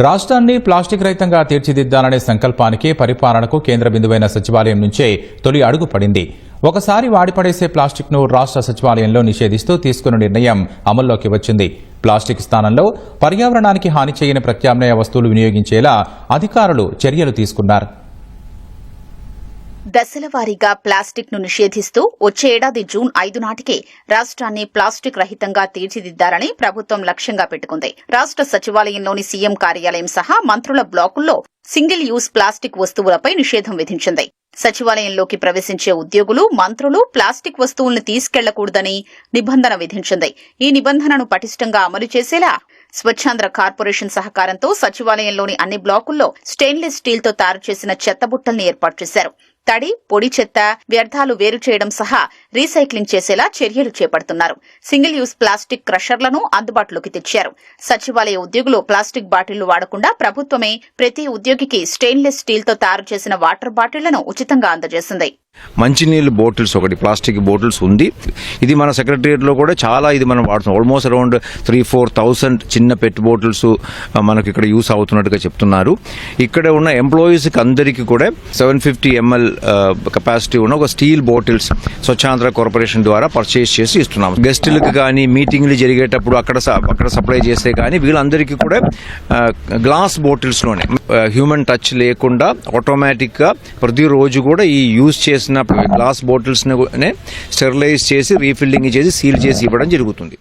రాష్ట్రాన్ని ప్లాస్టిక్ రహితంగా తీర్చిదిద్దాలనే సంకల్పానికి పరిపాలనకు కేంద్ర బిందువైన సచివాలయం నుంచే తొలి అడుగు పడింది. ఒకసారి వాడిపడేసే ప్లాస్టిక్ను రాష్ట్ర సచివాలయంలో నిషేధిస్తూ తీసుకున్న నిర్ణయం అమల్లోకి వచ్చింది. ప్లాస్టిక్ స్థానంలో పర్యావరణానికి హాని చేయని ప్రత్యామ్నాయ వస్తువులు వినియోగించేలా అధికారులు చర్యలు తీసుకున్నారు. దశల వారీగా ప్లాస్టిక్ ను నిషేధిస్తూ వచ్చే ఏడాది జూన్ 5 నాటికే రాష్ట్రాన్ని ప్లాస్టిక్ రహితంగా తీర్చిదిద్దాలని ప్రభుత్వం లక్ష్యంగా పెట్టుకుంది. రాష్ట్ర సచివాలయంలోని సీఎం కార్యాలయం సహా మంత్రుల బ్లాకుల్లో సింగిల్ యూజ్ ప్లాస్టిక్ వస్తువులపై నిషేధం విధించింది. సచివాలయంలోకి ప్రవేశించే ఉద్యోగులు, మంత్రులు ప్లాస్టిక్ వస్తువులను తీసుకెళ్లకూడదని నిబంధన విధించింది. ఈ నిబంధనను పటిష్టంగా అమలు చేసేలా స్వచ్ఛాంధ్ర కార్పొరేషన్ సహకారంతో సచివాలయంలోని అన్ని బ్లాకుల్లో స్టెయిన్లెస్ స్టీల్ తో తయారు చేసిన చెత్తబుట్టల్ని ఏర్పాటు చేశారు. తడి, పొడి చెత్త, వ్యర్థాలు వేరు చేయడం సహా రీసైక్లింగ్ చేసేలా చర్యలు చేపడుతున్నారు. సింగిల్ యూజ్ ప్లాస్టిక్ క్రషర్లను అందుబాటులోకి తెచ్చారు. సచివాలయ ఉద్యోగులు ప్లాస్టిక్ బాటిళ్లు వాడకుండా ప్రభుత్వమే ప్రతి ఉద్యోగికి స్టెయిన్లెస్ స్టీల్ తో తయారు చేసిన వాటర్ బాటిళ్లను ఉచితంగా అందజేసింది. మంచినీళ్ళు బాటిల్స్ ఒకటి ప్లాస్టిక్ బాటిల్స్ ఉంది. ఇది మన సెక్రటరియట్లో కూడా చాలా ఇది మనం వాడుతున్నాం. ఆల్మోస్ట్ అరౌండ్ 3,000-4,000 చిన్న పెట్ బాటిల్స్ మనకి ఇక్కడ యూస్ అవుతున్నట్టుగా చెప్తున్నారు. ఇక్కడ ఉన్న ఎంప్లాయీస్కి అందరికీ కూడా 750 ml కెపాసిటీ ఉన్న ఒక స్టీల్ బాటిల్స్ స్వచ్ఛాంధ్ర కార్పొరేషన్ ద్వారా పర్చేస్ చేసి ఇస్తున్నాం. గెస్టులకు కానీ మీటింగ్లు జరిగేటప్పుడు అక్కడ సప్లై చేస్తే కానీ వీళ్ళందరికీ కూడా గ్లాస్ బాటిల్స్లోనే హ్యూమన్ టచ్ లేకుండా ఆటోమేటిక్గా ప్రతిరోజు కూడా ఈ యూజ్ చేసిన గ్లాస్ బాటిల్స్ స్టెరిలైజ్ చేసి రీఫిల్లింగ్ చేసి సీల్ చేసి ఇవ్వడం జరుగుతుంది.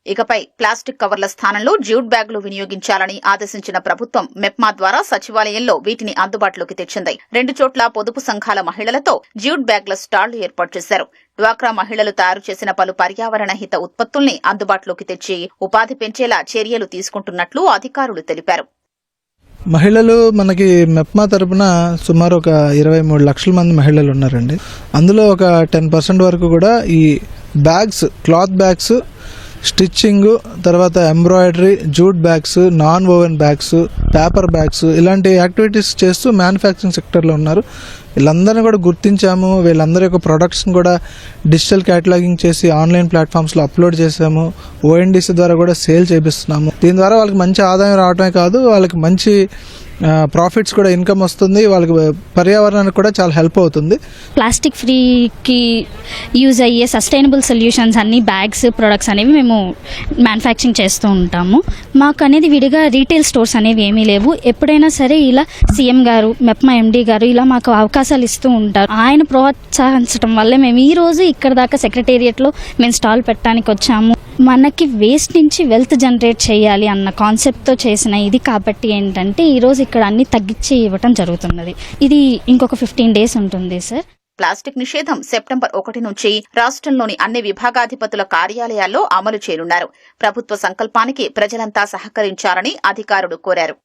ఇకపై ప్లాస్టిక్ కవర్ల స్థానంలో జ్యూట్ బ్యాగులు వినియోగించాలని ఆదేశించిన ప్రభుత్వం మెప్మా ద్వారా సచివాలయంలో వీటిని అందుబాటులోకి తెచ్చింది. 2 చోట్ల పొదుపు సంఘాల మహిళలతో జ్యూట్ బ్యాగుల స్టాళ్లు ఏర్పాటు చేశారు. డ్వాక్రా మహిళలు తయారు చేసిన పలు పర్యావరణ హిత ఉత్పత్తుల్ని అందుబాటులోకి తెచ్చి ఉపాధి పెంచేలా చర్యలు తీసుకుంటున్నట్లు అధికారులు తెలిపారు. మహిళలు మనకి మెప్మా తరపున సుమారు ఒక 23 లక్షల మంది మహిళలు ఉన్నారండి. అందులో ఒక 10% వరకు కూడా ఈ బ్యాగ్స్, క్లాత్ బ్యాగ్స్, స్టిచ్చింగ్, తర్వాత embroidery, jute bags, non oven bags, paper bags ఇలాంటి యాక్టివిటీస్ చేస్తూ మ్యానుఫ్యాక్చరింగ్ సెక్టర్లో ఉన్నారు. వీళ్ళందరినీ కూడా గుర్తించాము. వీళ్ళందరి యొక్క ప్రొడక్ట్స్ని కూడా డిజిటల్ క్యాటలాగింగ్ చేసి ఆన్లైన్ ప్లాట్ఫామ్స్లో అప్లోడ్ చేసాము. ఓఎన్డీసీ ద్వారా కూడా సేల్ చేపిస్తున్నాము. దీని ద్వారా వాళ్ళకి మంచి ఆదాయం రావడమే కాదు, వాళ్ళకి మంచి ప్రాఫిట్స్ కూడా ఇన్కమ్ వస్తుంది. వాళ్ళకి పర్యావరణానికి కూడా చాలా హెల్ప్ అవుతుంది. ప్లాస్టిక్ ఫ్రీకి యూజ్ అయ్యే సస్టైనబుల్ సొల్యూషన్స్ అన్ని బ్యాగ్స్, ప్రొడక్ట్స్ అనేవి మేము మ్యానుఫ్యాక్చరింగ్ చేస్తూ ఉంటాము. మాకు అనేది విడిగా రీటైల్ స్టోర్స్ అనేవి ఏమీ లేవు. ఎప్పుడైనా సరే ఇలా సీఎం గారు, మెప్మా ఎండీ గారు ఇలా మాకు అవకాశాలు ఇస్తూ ఉంటారు. ఆయన ప్రోత్సహించడం వల్లే మేము ఈ రోజు ఇక్కడ దాకా సెక్రటేరియట్లో మేము స్టాల్ పెట్టడానికి వచ్చాము. మనకి వేస్ట్ నుంచి వెల్త్ జనరేట్ చేయాలి అన్న కాన్సెప్ట్తో చేసిన ఇది కాబట్టి ఏంటంటే ఈరోజు ఇక్కడ అన్ని తగ్గించి ఇవ్వటం జరుగుతున్నది. ఇది ఇంకొక 15 days ఉంటుంది సార్. ప్లాస్టిక్ నిషేధం సెప్టెంబర్ 1 నుంచి రాష్ట్రంలోని అన్ని విభాగాధిపతుల కార్యాలయాల్లో అమలు చేయనున్నారు. ప్రభుత్వ సంకల్పానికి ప్రజలంతా సహకరించాలని అధికారులు కోరారు.